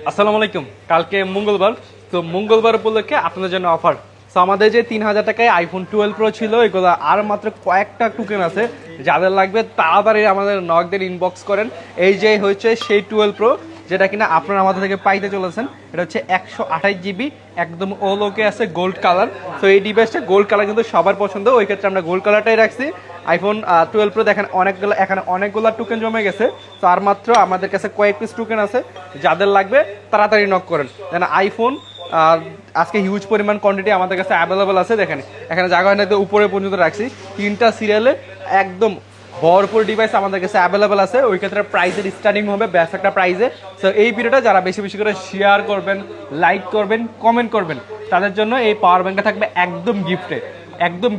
আসসালামু আলাইকুম। কালকে মঙ্গলবার, তো মঙ্গলবার উপলক্ষে আপনাদের জন্য অফার। তো আমাদের যে 3000 টাকায় আইফোন 12 প্রো ছিল, এগুলো আর মাত্র কয়েকটা টোকেন আছে। যাদের লাগবে তাড়াতাড়ি আমাদের নকদের ইনবক্স করেন। এই যে হচ্ছে সেই 12 প্রো, যেটা কিনা আপনারা আমাদের থেকে পাইতে চলেছেন। এটা হচ্ছে 128 জিবি, একদম ওলোকে আছে, গোল্ড কালার। তো এই ডিভাইসটা গোল্ড কালার কিন্তু সবার পছন্দ, ওই ক্ষেত্রে আমরা গোল্ড কালারটাই রাখছি। আইফোন 12 প্রো দেখেন এখানে অনেকগুলো টোকেন জমে গেছে। তো আর মাত্র আমাদের কাছে কয়েক পিস টোকেন আছে, যাদের লাগবে তাড়াতাড়ি নক করেন। যেন আইফোন আজকে হিউজ পরিমাণ কোয়ান্টিটি আমাদের কাছে অ্যাভেলেবল আছে। দেখেন এখানে জায়গা হয় না, উপরে পর্যন্ত রাখছি, 3টা সিরিয়ালে একদম ভরপুর ডিভাইস আমাদের কাছে অ্যাভেলেবল আছে। ওই ক্ষেত্রে প্রাইসের স্টার্টিং হবে বেস্ট একটা প্রাইসে। সো এই ভিডিওটা যারা বেশি বেশি করে শেয়ার করবেন, লাইক করবেন, কমেন্ট করবেন, তাদের জন্য এই পাওয়ার ব্যাংকটা থাকবে একদম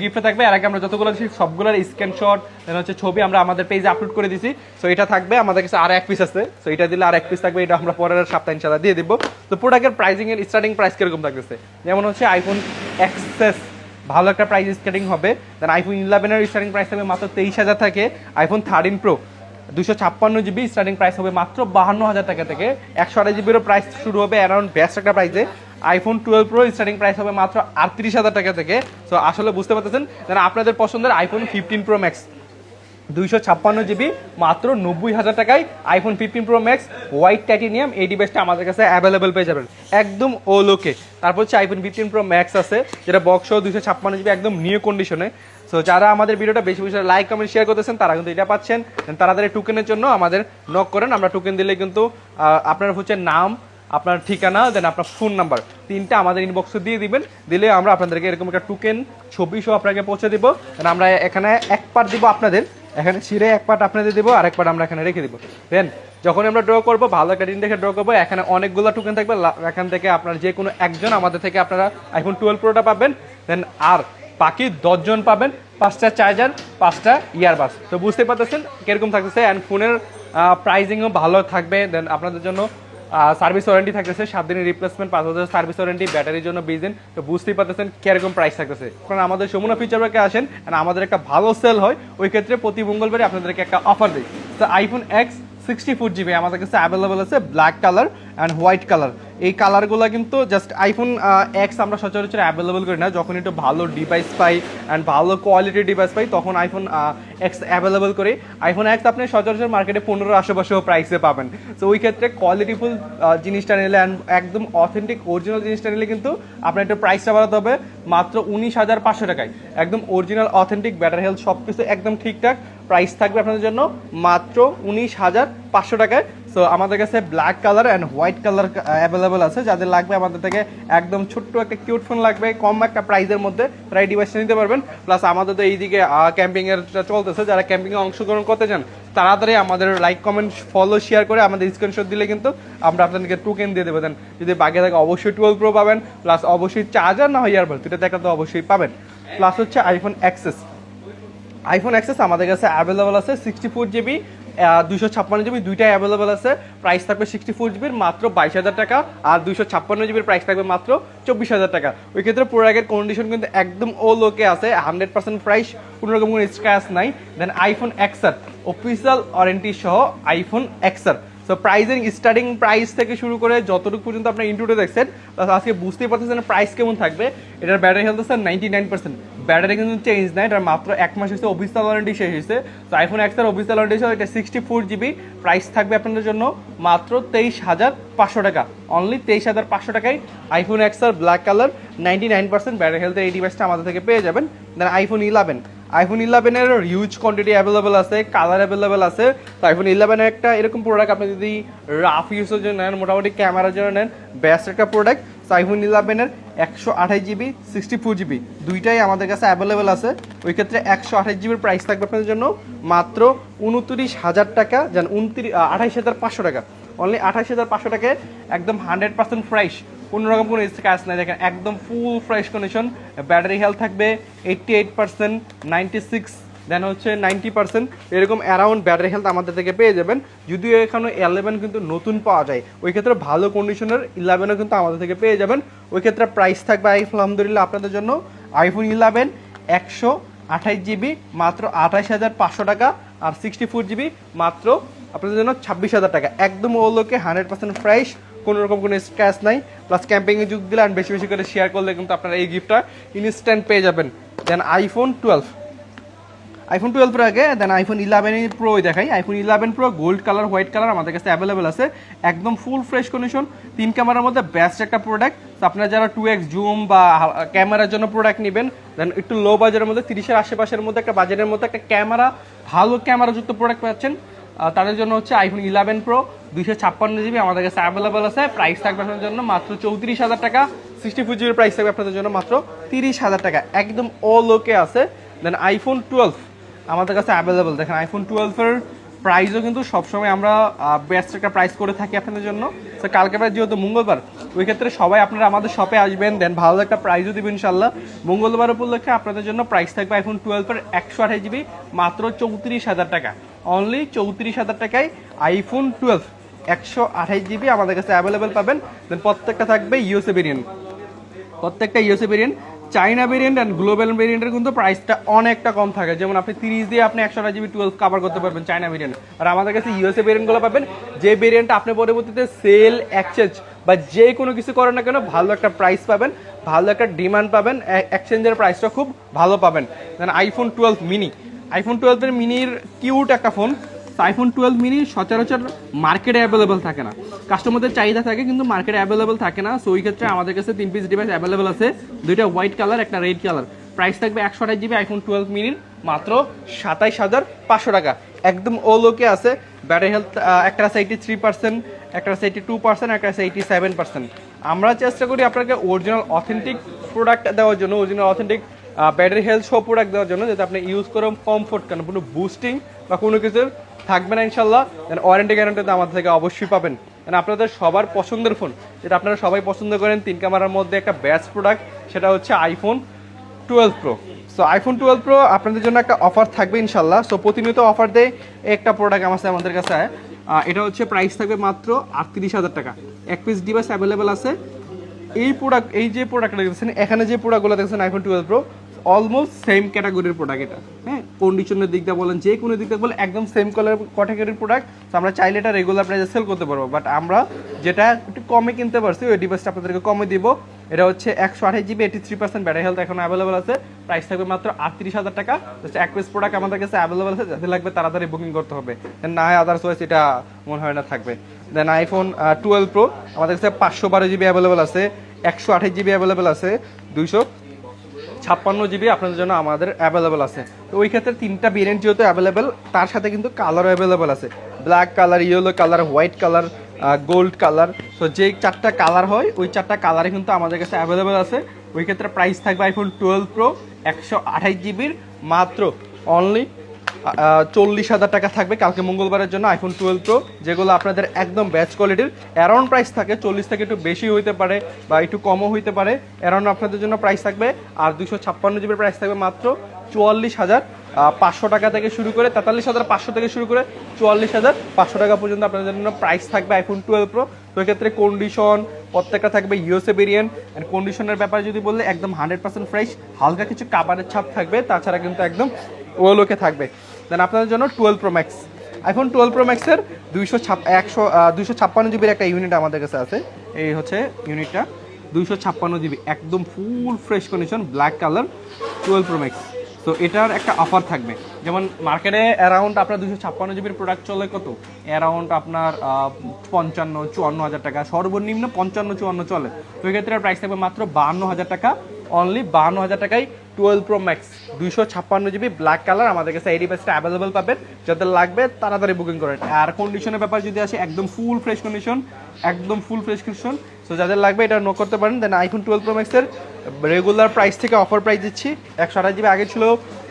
গিফটে থাকবে। এর আগে আমরা যতগুলো দিচ্ছি সবগুলোর স্ক্রিনশট হচ্ছে ছবি আমরা আমাদের পেজে আপলোড করে দিছি। সো এটা থাকবে আমাদের কাছে, আর এক পিস আছে। সো এটা দিলে আর এক পিস থাকবে, এটা আমরা পরের সপ্তাহে ইনশাআল্লাহ দিয়ে দিব। তো প্রোডাক্টের প্রাইসিং এর স্টার্টিং প্রাইস কিরকম থাকতেছে, যেমন হচ্ছে আইফোন এক্সএস ভালো একটা প্রাইস স্টার্টিং হবে। দেন আইফোন 11 এর স্টার্টিং প্রাইস থাকবে মাত্র 23,000 থেকে। IPhone 13 pro 256 GB starting price হবে মাত্র 52,000 টাকা থেকে। 128 জিবিরও প্রাইস শুরু হবে অ্যারাউন্ড বেস্ট একটা প্রাইসে। আইফোন 12 প্রো স্টার্টিং প্রাইস হবে মাত্র 38,000 টাকা থেকে। সো আসলে বুঝতে পারতেছেন, যেন আপনাদের পছন্দের আইফোন 15 প্রো ম্যাক্স 256 জিবি মাত্র 90,000 টাকায়। IPhone 15 pro max white titanium, এই ডিভাইসটা আমাদের কাছে অ্যাভেলেবেল পেয়ে যাবেন একদম ও লোকে। তারপর হচ্ছে আইফোন 15 প্রো ম্যাক্স আছে, যেটা বক্স 256 জিবি একদম নিউ কন্ডিশনে। সো যারা আমাদের ভিডিওটা বেশি বেশি লাইক কমেন্ট শেয়ার করতেছেন, তারা কিন্তু এটা পাচ্ছেন। তাড়াতাড়ি টোকেনের জন্য আমাদের নক করেন। আমরা টোকেন দিলে কিন্তু আপনার হচ্ছে নাম, আপনার ঠিকানা, দেন আপনার ফোন নাম্বার, 3টা আমাদের ইনবক্সে দিয়ে দিবেন। দিলে আমরা আপনাদেরকে এরকম একটা টোকেন ছবি সহ আপনাকে পৌঁছে দিব। আমরা এখানে এক পার্ট দিব আপনাদের, এখানে ছিঁড়ে এক পার্ট আপনাদের দেবো, আর এক পার্ট আমরা এখানে রেখে দিব। দেন যখন আমরা ড্র করবো, ভালো একটা দিন দেখে ড্র করবো, এখানে অনেকগুলো টোকেন থাকবে। এখান থেকে আপনার যে কোনো একজন আমাদের থেকে আপনারা আইফোন 12 প্রোটা পাবেন। দেন আর বাকি 10 জন পাবেন 5টা চার্জার, 5টা ইয়ারবাস। তো বুঝতে পারতেছেন কিরকম থাকতেছে। অ্যান্ড ফোনের প্রাইসিংও ভালো থাকবে। দেন আপনাদের জন্য সার্ভিস ওয়ারেন্টি থাকতেছে 7 দিনের রিপ্লেসমেন্ট, 5 বছরের সার্ভিস ওয়ারেন্টি, ব্যাটারির জন্য 20 দিন। তো বুঝতেই পারতেছেন কিরকম প্রাইস থাকতেছে। কারণ আমাদের যমুনা ফিচার পার্কে আসেন, আমাদের একটা ভালো সেল হয়, ওই ক্ষেত্রে প্রতি মঙ্গলবারে আপনাদেরকে একটা অফার দিই। তো আইফোন এক্স 64 জিবি আমাদের কাছে অ্যাভেলেবল আছে, black colour and white colour. এই কালারগুলো কিন্তু জাস্ট আইফোন এক্স আমরা সচরাচর অ্যাভেলেবল করি না। যখন একটু ভালো ডিভাইস পাই অ্যান্ড ভালো কোয়ালিটির ডিভাইস পাই, তখন আইফোন এক্স অ্যাভেলেবল করি। আইফোন এক্স আপনি সচরাচর মার্কেটে 15 আশেপাশেও প্রাইসে পাবেন। তো ওই ক্ষেত্রে কোয়ালিটিফুল জিনিসটা নিলে অ্যান্ড একদম অথেন্টিক অরিজিনাল জিনিসটা নিলে কিন্তু আপনার একটু প্রাইসটা বাড়াতে হবে মাত্র 19,500 টাকায়। একদম অরিজিনাল অথেন্টিক, ব্যাটারি হেলথ সব কিছু একদম ঠিকঠাক। প্রাইস থাকবে আপনাদের জন্য মাত্র 19,500 টাকায়। সো আমাদের কাছে black colour and white colour available আছে। যাদের লাগবে আমাদের থেকে একদম ছোট্ট একটা কিউট ফোন লাগবে কম একটা প্রাইসের মধ্যে, তারা এই ডিভাইসটা নিতে পারবেন। প্লাস আমাদের তো এইদিকে ক্যাম্পিংয়ের চলতেছে, যারা ক্যাম্পিংয়ে অংশগ্রহণ করতে চান তাড়াতাড়ি আমাদের লাইক কমেন্ট ফলো শেয়ার করে আমাদের স্ক্রিনশট দিলে কিন্তু আমরা আপনাদেরকে টোকেন দিয়ে দেবো। দেন যদি বাকি থাকে অবশ্যই 12 প্রো পাবেন, প্লাস অবশ্যই চার্জার না হয় ইয়ারবাড, দুটো দেখা তো অবশ্যই পাবেন। প্লাস হচ্ছে আইফোন এক্সেস আমাদের কাছে অ্যাভেলেবল আছে 64 জিবি 256 জিবি, দুইটাই অ্যাভেলেবল আছে। প্রাইস থাকবে 64 জিবির মাত্র 22,000 টাকা, আর 256 জিবির প্রাইস থাকবে মাত্র 24,000 টাকা। ওই ক্ষেত্রে প্রোডাক্টের কন্ডিশন কিন্তু একদম ও লোকে আছে, 100% প্রাইস, কোনো রকম কোনো স্ক্র্যাচ নাই। দেন আইফোন এক্সআর অফিসিয়াল ওয়ারেন্টি সহ iPhone XR. So pricing starting price থেকে শুরু করে যতটুকু পর্যন্ত আপনার ইনটুটে দেখছেন, আজকে বুঝতেই পারতেছেন প্রাইস কেমন থাকবে। এটার ব্যাটারি হেলথ আছে 99%, ব্যাটারি কিন্তু চেঞ্জ নাই। এটার মাত্র 1 মাস হয়েছে অফিসিয়াল ওয়ারেন্টি শেষ হয়েছে। তো আইফোন এক্সের অফিসিয়াল ওয়ারেন্টি সহ এটা 64 জিবি, প্রাইস থাকবে আপনাদের জন্য মাত্র 23,500 টাকা। অনলি 23,500 টাকায় iPhone XR black colour 99% battery হেলথের এই ডিভাইসটা আমাদের থেকে পেয়ে যাবেন। দেন আইফোন 11 এর হিউজ কোয়ান্টিটি অ্যাভেলেবল আছে, কালার অ্যাভেলেবল আছে। তো আইফোন 11 একটা এরকম প্রোডাক্ট আপনি যদি রাফ ইউজের জন্য নেন, মোটামুটি ক্যামেরার জন্য নেন, বেস্ট একটা প্রোডাক্ট। তো আইফোন 11 128 জিবি 64 জিবি দুইটাই আমাদের কাছে অ্যাভেলেবেল আছে। ওই ক্ষেত্রে 128 জিবির প্রাইস থাকবে আপনাদের জন্য মাত্র 29,000 টাকা, যেন 28,500 টাকা। অনলি 28,500 টাকায় একদম 100% ফ্রেশ, কোনো রকম কোনো স্ক্র্যাচ নাই। দেখেন একদম full fresh condition. Battery health থাকবে 88%, 96, দেন হচ্ছে 90%, এরকম অ্যারাউন্ড ব্যাটারি হেলথ আমাদের থেকে পেয়ে যাবেন। যদিও এখানে 11 কিন্তু নতুন পাওয়া যায়, ওই ক্ষেত্রে ভালো কন্ডিশনের 11ও কিন্তু আমাদের থেকে পেয়ে যাবেন। ওই ক্ষেত্রে প্রাইস থাকবে আলহামদুলিল্লাহ আপনাদের জন্য আইফোন 11 128 জিবি মাত্র 28,500 টাকা, আর 64 জিবি মাত্র আপনাদের জন্য 26,000 টাকা। একদম ও লোকে 100% ফ্রেশ কোনো রকম কোনো স্ক্র্যাচ নাই, প্লাস ক্যাম্পিংয়ে যুগ দিলে আর বেশি বেশি করে শেয়ার করলে কিন্তু আপনারা এই গিফটটা ইনস্ট্যান্ট পেয়ে যাবেন। দেন আইফোন 12 আগে দেন আইফোন 11 প্রো দেখাই। IPhone 11 pro gold colour white colour আমাদের কাছে অ্যাভেলেবেল আছে, একদম ফুল ফ্রেশ কন্ডিশন, 3 ক্যামেরার মধ্যে বেস্ট একটা প্রোডাক্ট। আপনারা যারা 2x জুম বা ক্যামেরার জন্য প্রোডাক্ট নেবেন, দেন একটু লো বাজারের মধ্যে 30-এর আশেপাশের মধ্যে একটা বাজারের মধ্যে একটা ক্যামেরা, ভালো ক্যামেরাযুক্ত প্রোডাক্ট পাচ্ছেন, তাদের জন্য হচ্ছে আইফোন 11 প্রো 256 GB আমাদের কাছে অ্যাভেলেবেল আছে। প্রাইস থাকবে আপনাদের জন্য মাত্র 34,000 টাকা। 64 GB প্রাইস থাকবে আপনাদের জন্য মাত্র 30,000 টাকা, একদম অল ওকে আছে। দেন আইফোন 12 আমাদের কাছে অ্যাভেলেবেল। দেখেন আইফোন 12-এর প্রাইসও কিন্তু সবসময় আমরা বেস্ট একটা প্রাইস করে থাকি আপনাদের জন্য। তো কালকে যেহেতু মঙ্গলবার, ওই ক্ষেত্রে সবাই আপনারা আমাদের শপে আসবেন, দেন ভালো একটা প্রাইসও দেবেন ইনশাল্লাহ। মঙ্গলবার উপলক্ষে আপনাদের জন্য প্রাইস থাকবে আইফোন 12-এর 128 GB মাত্র 34,000 টাকা। অনলি 34,000 টাকায় আইফোন 12 128 GB আমাদের কাছে অ্যাভেলেবেল পাবেন। দেন প্রত্যেকটা থাকবে ইউএসএ ভেরিয়েন্ট, প্রত্যেকটা USA variant. China variant and global ভেরিয়েন্টের কিন্তু প্রাইসটা অনেকটা কম থাকে, যেমন আপনি 30 দিয়ে আপনি 128 GB 12 কভার করতে পারবেন চাইনা ভেরিয়েন্ট। আর আমাদের কাছে ইউএসএ ভেরিয়েন্টগুলো পাবেন, যে ভেরিয়েন্ট আপনি পরবর্তীতে সেল এক্সচেঞ্জ বা যে কোনো কিছু করেন না কেন ভালো একটা প্রাইস পাবেন, ভালো একটা ডিমান্ড পাবেন, এক্সচেঞ্জের প্রাইসটা খুব ভালো পাবেন। দেন আইফোন 12 মিনি, আইফোন 12-এর মিনির কিউট একটা ফোন। আইফোন 12 মিনি সচরাচর মার্কেটে অ্যাভেলেবেল থাকে না, কাস্টমারদের চাহিদা থাকে কিন্তু মার্কেটে অ্যাভেলেবেল থাকে না। সো ওই ক্ষেত্রে আমাদের কাছে 3 পিস ডিভাইস অ্যাভেলেবেল আছে, 2টা হোয়াইট কালার একটা রেড কালার। প্রাইস থাকবে 128 GB আইফোন 12 মিনির মাত্র 27,500 টাকা, একদম অল ওকে আছে। ব্যাটারি হেলথ একটা আছে 83%, একটা আছে 82%, একটা আছে 87%। আমরা চেষ্টা করি আপনাকে অরিজিনাল অথেন্টিক প্রোডাক্ট দেওয়ার জন্য, অরিজিনাল অথেন্টিক ব্যাটারি হেলথ সব প্রোডাক্ট দেওয়ার জন্য, যাতে আপনি ইউজ করেন কমফোর্ট, কেন কোনো বুস্টিং বা কোনো কিছুর থাকবে না ইনশাল্লাহ। দেন ওয়ারেন্টি গ্যারান্টি তো আমাদের থেকে অবশ্যই পাবেন। মানে আপনাদের সবার পছন্দের ফোন, যেটা আপনারা সবাই পছন্দ করেন 3 ক্যামেরার মধ্যে একটা বেস্ট প্রোডাক্ট, সেটা হচ্ছে iPhone 12 pro. So iPhone 12 pro আপনাদের জন্য একটা অফার থাকবে ইনশাল্লাহ। সো প্রতিনিয়ত অফার দেয়, একটা প্রোডাক্ট আমাদের কাছে এটা হচ্ছে প্রাইস থাকবে মাত্র 38,000 টাকা। 1 পিস ডিভাইস অ্যাভেলেবেল আছে। এই প্রোডাক্ট, এই যে প্রোডাক্টটা দেখছেন, এখানে যে প্রোডাক্টগুলো দেখছেন আইফোন 12 প্রো অলমোস্ট সেম ক্যাটাগরির প্রোডাক্ট এটা, হ্যাঁ, কন্ডিশনের দিক দিয়ে বলেন, যে কোনো দিক দিয়ে বলেন একদম সেম ক্যাটাগরির প্রোডাক্ট। তো আমরা চাইলে এটা রেগুলার প্রাইসে সেল করতে পারবো, বাট আমরা যেটা একটু কমে কিনতে পারছি ওই ডিভাইসটা আপনাদেরকে কমে দিব। এটা হচ্ছে 128 GB 83% ব্যাটারি হেলথ এখন অ্যাভেলেবেল আছে। প্রাইস থাকবে মাত্র 38,000 টাকা। জাস্ট 1 পিস প্রোডাক্ট আমাদের কাছে অ্যাভেলেবেল আছে, যাদের লাগবে তাড়াতাড়ি বুকিং করতে হবে, না হয় আদারওয়াইজ এটা মনে হয় না থাকবে। দেন আইফোন 12 প্রো আমাদের কাছে 512 GB অ্যাভেলেবেল আছে, 128 GB অ্যাভেলেবেল আছে, 256 GB আপনাদের জন্য আমাদের অ্যাভেলেবেল আছে। তো ওই ক্ষেত্রে 3টা ভেরিয়েন্ট যেহেতু অ্যাভেলেবেল, তার সাথে কিন্তু কালারও অ্যাভেলেবেল আছে, black colour, yellow colour, white colour, gold colour. তো যেই 4টা কালার হয় ওই 4টা কালারে কিন্তু আমাদের কাছে অ্যাভেলেবেল আছে। ওই ক্ষেত্রে প্রাইস থাকবে আইফোন 12 প্রো 128 GBর মাত্র অনলি 40,000 টাকা থাকবে কালকে মঙ্গলবারের জন্য আইফোন 12 প্রো, যেগুলো আপনাদের একদম বেস্ট কোয়ালিটির। অ্যারাউন্ড প্রাইস থাকে 40 থেকে একটু বেশি হইতে পারে বা একটু কমও হইতে পারে, অ্যারাউন্ড আপনাদের জন্য প্রাইস থাকবে। আর 256 GB প্রাইস থাকবে মাত্র 44,500 টাকা থেকে শুরু করে, 43,500 থেকে শুরু করে 44,500 টাকা পর্যন্ত আপনাদের জন্য প্রাইস থাকবে আইফোন 12 প্রো। তো এক্ষেত্রে কন্ডিশন প্রত্যেকটা থাকবে ইউএসএ ভেরিয়েন্ট। অ্যান্ড কন্ডিশনের ব্যাপারে যদি বললে একদম 100% ফ্রেশ, হালকা কিছু কাবারের ছাপ থাকবে, তাছাড়া কিন্তু একদম ওয়েল ওকে থাকবে। দেন আপনাদের জন্য 12 প্রো ম্যাক্স, আইফোন 12 প্রো ম্যাক্সের 256 জিবির একটা ইউনিট আমাদের কাছে আছে। এই হচ্ছে ইউনিটটা 256 জিবি, একদম full fresh condition, black colour 12 pro max. তো এটার একটা অফার থাকবে, যেমন মার্কেটে অ্যারাউন্ড আপনার 256 জিবির প্রোডাক্ট চলে কত, অ্যারাউন্ড আপনার 55-54 হাজার টাকা, সর্বনিম্ন 55-54 চলে। তো এক্ষেত্রে প্রাইস থাকবে মাত্র 52,000 টাকা, অনলি 52,000 টাকায় 12 pro max 256 GB black colour আমাদের কাছে এই ডিভাইসটা অ্যাভেলেবেল পাবেন। যাদের লাগবে তাড়াতাড়ি বুকিং করেন। আর কন্ডিশনের ব্যাপার যদি আসে, একদম ফুল ফ্রেশ কন্ডিশন, একদম ফুল ফ্রেশ কন্ডিশন। সো যাদের লাগবে এটা নো করতে পারেন। দেন আইফোন 12 প্রো ম্যাক্সের রেগুলার প্রাইস থেকে অফার প্রাইস দিচ্ছি, 128 জিবি আগে ছিল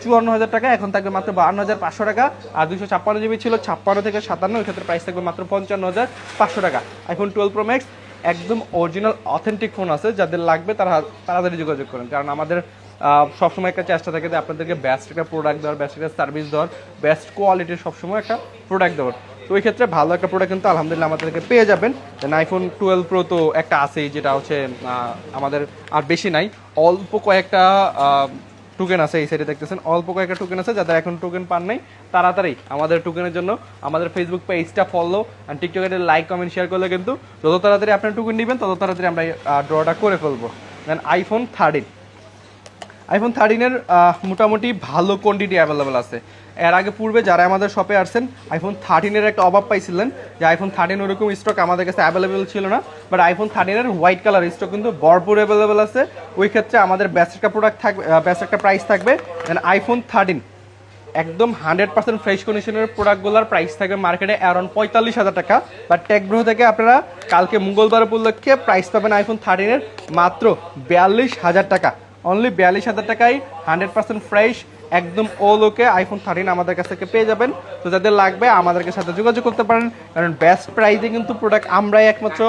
54,000 টাকা, এখন থাকবে মাত্র 52,500 টাকা। আর 256 জিবি ছিল 56 থেকে 57, ওই ক্ষেত্রে প্রাইস থাকবে মাত্র 55,500 টাকা। আইফোন 12 প্রো ম্যাক্স একদম অরিজিনাল অথেন্টিক ফোন আছে, যাদের লাগবে তারা তাড়াতাড়ি যোগাযোগ করেন, কারণ আমাদের সবসময় একটা চেষ্টা থাকে যে আপনাদেরকে বেস্ট একটা প্রোডাক্ট দেওয়ার, বেস্ট একটা সার্ভিস দেওয়ার, বেস্ট কোয়ালিটির সবসময় একটা প্রোডাক্ট দেওয়ার। তো ওই ক্ষেত্রে ভালো একটা প্রোডাক্ট কিন্তু আলহামদুলিল্লাহ আমাদেরকে পেয়ে যাবেন। দেন আইফোন 12 প্রো তো একটা আছেই, যেটা হচ্ছে আমাদের আর বেশি নাই, অল্প কয়েকটা টোকেন আছে, এই সাইডে দেখতেছেন অল্প কয়েকটা টোকেন আছে, যাদের এখন টোকেন পান নাই তাড়াতাড়ি আমাদের টোকেনের জন্য আমাদের ফেসবুক পেজটা ফলো আর টিকটকে লাইক কমেন্ট শেয়ার করলে কিন্তু যত তাড়াতাড়ি আপনার টোকেন নেবেন তত তাড়াতাড়ি আমরা ড্রটা করে ফেলবো। দেন আইফোন 13 মোটামুটি ভালো কোয়ান্টিটি অ্যাভেলেবেল আছে। এর আগে পূর্বে যারা আমাদের শপে আসছেন আইফোন 13 একটা অভাব পাইছিলেন যে আইফোন 13 ওরকম স্টক আমাদের কাছে অ্যাভেলেবেল ছিল না, but iPhone 13 white colour stock কিন্তু ভরপুর অ্যাভেলেবেল আছে। ওই ক্ষেত্রে আমাদের বেস্ট একটা প্রোডাক্ট থাকবে, বেস্ট একটা প্রাইস থাকবে। দেন আইফোন 13 একদম 100% ফ্রেশ কন্ডিশনের প্রোডাক্টগুলোর প্রাইস থাকবে মার্কেটে অ্যারাউন্ড 45,000 টাকা, বাট টেকব্রো থেকে আপনারা কালকে মঙ্গলবার উপলক্ষে প্রাইস পাবেন আইফোন 13 মাত্র 42,000 টাকা। অনলি 42,000 টাকায় 100% ফ্রেশ একদম ওকে আইফোন 13 আমাদের কাছ থেকে পেয়ে যাবেন। তো যাদের লাগবে আমাদেরকে সাথে যোগাযোগ করতে পারেন, কারণ বেস্ট প্রাইসে কিন্তু প্রোডাক্ট আমরাই একমাত্র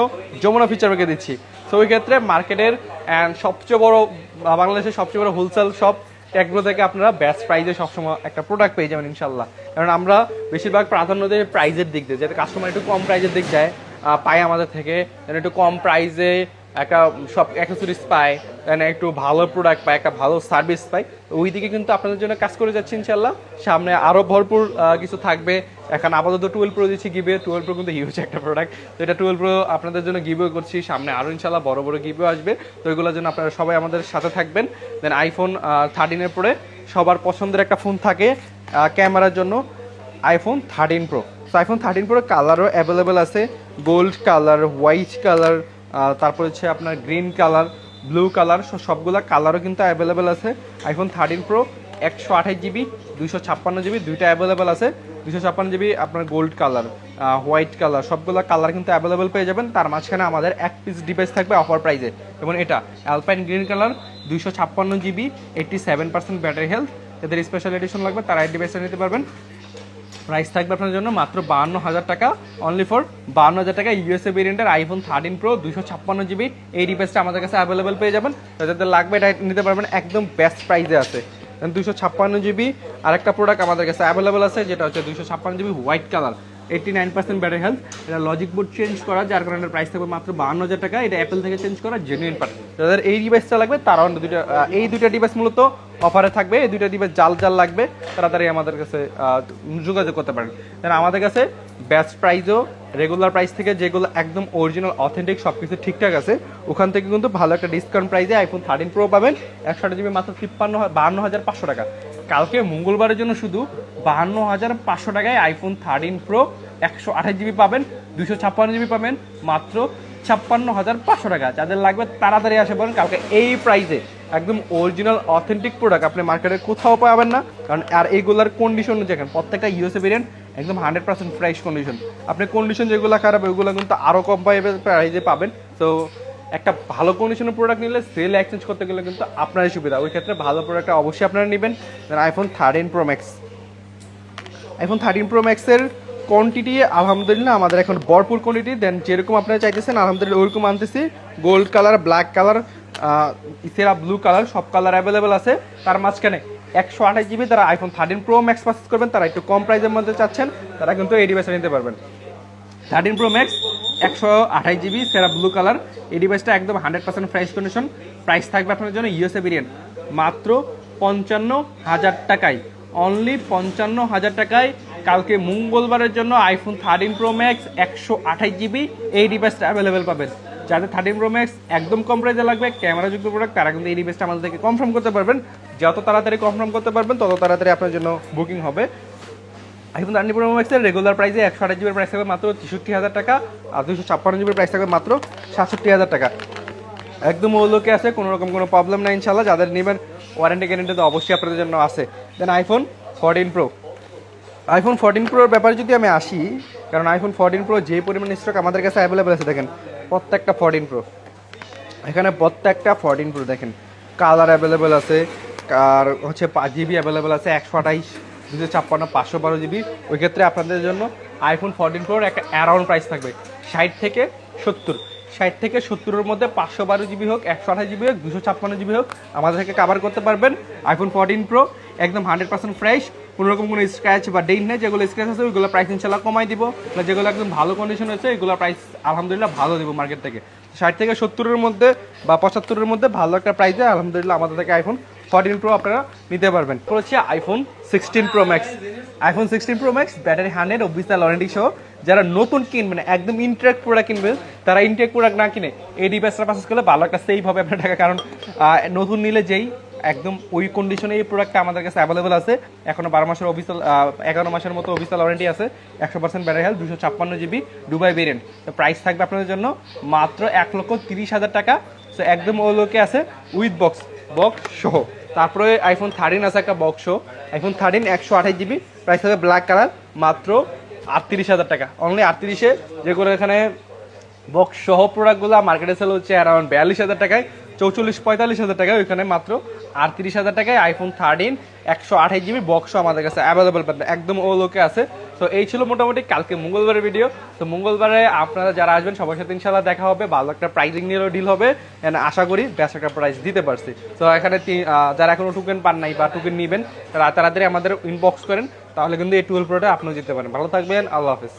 যমুনা ফিচারকে দিচ্ছি। তো ওই ক্ষেত্রে মার্কেটের সবচেয়ে বড় বাংলাদেশের সবচেয়ে বড় হোলসেল শপ টেকব্রো থেকে আপনারা বেস্ট প্রাইসে সবসময় একটা প্রোডাক্ট পেয়ে যাবেন ইনশাল্লাহ। কারণ আমরা বেশিরভাগ প্রাধান্য দিই প্রাইজের দিক দিয়ে, যাতে কাস্টমার একটু কম প্রাইজের দিক যায় পায় আমাদের থেকে, যেন একটু কম প্রাইসে একটা সব অ্যাক্সেসরিজ পায়, একটু ভালো প্রোডাক্ট পায়, একটা ভালো সার্ভিস পায়। তো ওই দিকে কিন্তু আপনাদের জন্য কাজ করে যাচ্ছি ইনশাল্লাহ। সামনে আরও ভরপুর কিছু থাকবে। এখন আপাতত 12 প্রো দিচ্ছি গিভে, 12 প্রো কিন্তু হিউজ একটা প্রোডাক্ট, তো এটা 12 প্রো আপনাদের জন্য গিভে করছি। সামনে আরও ইনশাল্লাহ বড় বড় গিভে আসবে, তো ওইগুলোর জন্য আপনারা সবাই আমাদের সাথে থাকবেন। দেন আইফোন 13 পরে সবার পছন্দের একটা ফোন থাকে ক্যামেরার জন্য, আইফোন 13 প্রো। তো আইফোন 13 প্রো কালারও অ্যাভেলেবেল আছে, গোল্ড কালার, হোয়াইট কালার, তারপর হচ্ছে আপনার গ্রিন কালার, ব্লু কালার, সবগুলা কালারও কিন্তু অ্যাভেলেবেল আছে। আইফোন 13 প্রো 128 জিবি 256 জিবি দুইটা অ্যাভেলেবেল আছে। 256 জিবি আপনার গোল্ড কালার, হোয়াইট কালার, সবগুলো কালার কিন্তু অ্যাভেলেবেল পেয়ে যাবেন। তার মাঝখানে আমাদের এক পিস ডিভাইস থাকবে অফার প্রাইসে, যেমন এটা alpine green colour 256 GB 87% battery health. যাদের স্পেশাল এডিশন লাগবে তারা এই ডিভাইসটা নিতে পারবেন। প্রাইস থাকবে আপনার জন্য মাত্র 52,000 টাকা, অনলি ফর 52,000 টাকা। ইউএসএ ভেরিয়েন্টের আইফোন 13 প্রো 256 জিবি এই ডিভাইসটা আমাদের কাছে অ্যাভেলেবেল পেয়ে যাবেন। যাদের লাগবে এটা নিতে পারবেন, একদম বেস্ট প্রাইসে আছে। 256 জিবি আরেকটা প্রোডাক্ট আমাদের কাছে অ্যাভেলেবেল আছে, যেটা হচ্ছে 256 GB white colour, 89% battery health. এটা লজিক বোর্ড চেঞ্জ করা, যার কারণে প্রাইস থাকবে মাত্র 52,000 টাকা। এটা অ্যাপেল থেকে চেঞ্জ করা জেনুইন পার্ট। যাদের এই ডিভাইসটা লাগবে তারা এই দুইটা ডিভাইস মূলত অফারে থাকবে। এই দুইটা ডিভাইস জাল লাগবে তাড়াতাড়ি আমাদের কাছে যোগাযোগ করতে পারেন। দেন আমাদের কাছে বেস্ট প্রাইসও রেগুলার প্রাইস থেকে যেগুলো একদম অরিজিনাল অথেন্টিক সব কিছু ঠিকঠাক আছে, ওখান থেকে কিন্তু ভালো একটা ডিসকাউন্ট প্রাইসে আইফোন 13 প্রো পাবেন 128 জিবি মাত্র 52,500 টাকা। কালকে মঙ্গলবারের জন্য শুধু 52,500 টাকায় আইফোন 13 প্রো 128 জিবি পাবেন, 256 জিবি পাবেন মাত্র 56,500 টাকা। যাদের লাগবে তাড়াতাড়ি আসে বলেন, কালকে এই প্রাইসে একদম অরিজিনাল অথেন্টিক প্রোডাক্ট আপনি মার্কেটে কোথাও পাবেন না। কারণ আর এইগুলার কন্ডিশন দেখেন, প্রত্যেকটা ইউএসএ ভেরিয়েন্ট একদম 100% ফ্রেশ কন্ডিশন। আপনি কন্ডিশন যেগুলো খারাপ ওইগুলো কিন্তু আরও কম প্রাইসে পাবেন। তো একটা ভালো কন্ডিশনের প্রোডাক্ট নিলে সেল এক্সচেঞ্জ করতে গেলে কিন্তু আপনারই সুবিধা, ওই ক্ষেত্রে ভালো প্রোডাক্টটা অবশ্যই আপনারা নেবেন। Then iPhone 13 Pro Max, iPhone 13 Pro ম্যাক্সের কোয়ান্টিটি আলহামদুলিল্লাহ আমাদের এখন ভরপুর কোয়ান্টিটি। দেন যেরকম আপনারা চাইতেছেন আলহামদুলিল্লাহ ওরকম আনতেছি। গোল্ড কালার, ব্ল্যাক কালার, ইসেরা ব্লু কালার, সব কালার অ্যাভেলেবেল আছে। তার মাঝখানে 128 জিবি যারা আইফোন 13 প্রো ম্যাক্স পারচেজ করবেন, তারা একটু কম প্রাইসের মধ্যে চাচ্ছেন, তারা কিন্তু এই ডিভাইসটা নিতে পারবেন। 13 প্রো ম্যাক্স 128 জিবি সেরা ব্লু কালার, এই ডিভাইসটা একদম 100% ফ্রেশ কন্ডিশন। প্রাইস থাকবে আপনার জন্য ইউএসএ ভেরিয়েন্ট মাত্র 55,000 টাকায়, অনলি 55,000 টাকায়। কালকে মঙ্গলবারের জন্য আইফোন 13 প্রো ম্যাক্স 128 জিবি এই ডিভাইসটা অ্যাভেলেবেল পাবেন। যাদের 13 প্রো ম্যাক্স একদম কম প্রাইসে লাগবে, ক্যামেরাযুক্ত প্রোডাক্ট, তারা কিন্তু এই ডিভাইসটা আমাদের থেকে কনফার্ম করতে পারবেন। যত তাড়াতাড়ি কনফার্ম করতে পারবেন তত তাড়াতাড়ি আপনার জন্য বুকিং হবে। আইফোন 13 প্রো ম্যাক্সের রেগুলার প্রাইসে 128 জিবির প্রাইস থাকবে মাত্র 63,000 টাকা, আর 256 জিবির প্রাইস থাকবে মাত্র 67,000 টাকা। একদম ওলোকে আছে, কোনো রকম কোনো প্রবলেম নাই ইনশাল্লাহ। যাদের নেবেন ওয়ারেন্টি গ্যারেন্টি তো অবশ্যই আপনাদের জন্য আছে। দেন আইফোন 14 প্রো, আইফোন 14 প্রোর ব্যাপারে যদি আমি আসি, কারণ আইফোন 14 প্রো যে পরিমাণ স্টক আমাদের কাছে অ্যাভেলেবেল আছে, দেখেন প্রত্যেকটা 14 প্রো, এখানে প্রত্যেকটা 14 প্রো দেখেন কালার অ্যাভেলেবেল আছে, আর হচ্ছে 5 জিবি অ্যাভেলেবেল আছে, 128, 256, 512 জিবি। ওই ক্ষেত্রে আপনাদের জন্য আইফোন 14 প্রোর একটা অ্যারাউন্ড প্রাইস থাকবে 60 থেকে 70। 60 থেকে 70-এর মধ্যে 512 জিবি হোক, 128 জিবি হোক, 256 জিবি হোক, আমাদের থেকে কাভার করতে পারবেন। আইফোন 14 প্রো একদম 100% ফ্রেশ, কোনো রকম কোনো স্ক্র্যাচ বা ডেইন নেই। যেগুলো স্ক্র্যাচ আছে ওইগুলো প্রাইস ইনশাল্লাহ কমাই দিব, যেগুলো একদম ভালো কন্ডিশন আছে এগুলো প্রাইস আলহামদুলিল্লাহ ভালো দিব মার্কেট থেকে। 60 থেকে 70-এর মধ্যে বা 75-এর মধ্যে ভালো একটা প্রাইসে আলহামদুলিল্লাহ আমাদের থেকে আইফোন 14 প্রো আপনারা নিতে পারবেন। হচ্ছে iPhone 16 pro Max. IPhone 16 pro max battery 100 official warranty সহ। যারা নতুন কিনবেন, একদম ইনটেক প্রোডাক্ট কিনবেন, তারা ইনটেক প্রোডাক্ট না কিনে এই ডিভাইসটা পারচেজ করলে ভালো একটা সেভ হবে আপনার টাকা। কারণ নতুন নিলে যেই একদম ওই কন্ডিশনে এই প্রোডাক্টটা আমাদের কাছে অ্যাভেলেবল আছে। এখনো 12 মাসের অফিসিয়াল 11 মাসের মতো অফিসিয়াল ওয়ারেন্টি আছে। 100% battery health, 256 GB Dubai variant. তো প্রাইস থাকবে আপনাদের জন্য মাত্র 1,30,000 টাকা। সো একদম ও লোকে আছে উইথ বক্স সহ। তারপরে আইফোন 13 আছে একটা বক্স সহ। আইফোন 13 128 জিবি, প্রাইস হবে ব্ল্যাক কালার, মাত্র 38,000 টাকা। অনলি 38-এ, যেগুলো এখানে বক্স সহ প্রোডাক্টগুলো মার্কেটে সেল হচ্ছে অ্যারাউন্ড 42,000 টাকায়, 44-45,000 টাকায়, ওইখানে মাত্র 38,000 টাকায় আইফোন 13 128 জিবি বক্স আমাদের কাছে অ্যাভেলেবল পাবেন, একদম ও লোকে আছে। তো এই ছিল মোটামুটি কালকে মঙ্গলবারের ভিডিও। তো মঙ্গলবারে আপনারা যারা আসবেন সবার সাথে ইনশাল্লাহ দেখা হবে, ভালো একটা প্রাইজিং নিয়েও ডিল হবে, আশা করি বেস্ট একটা প্রাইস দিতে পারছি। তো এখানে যারা এখনো টোকেন পান নাই বা টোকেন নেবেন, তারা তাড়াতাড়ি আমাদের ইনবক্স করেন, তাহলে কিন্তু এই 12 প্রোটা আপনিও যেতে পারেন। ভালো থাকবেন, আল্লাহ হাফেজ।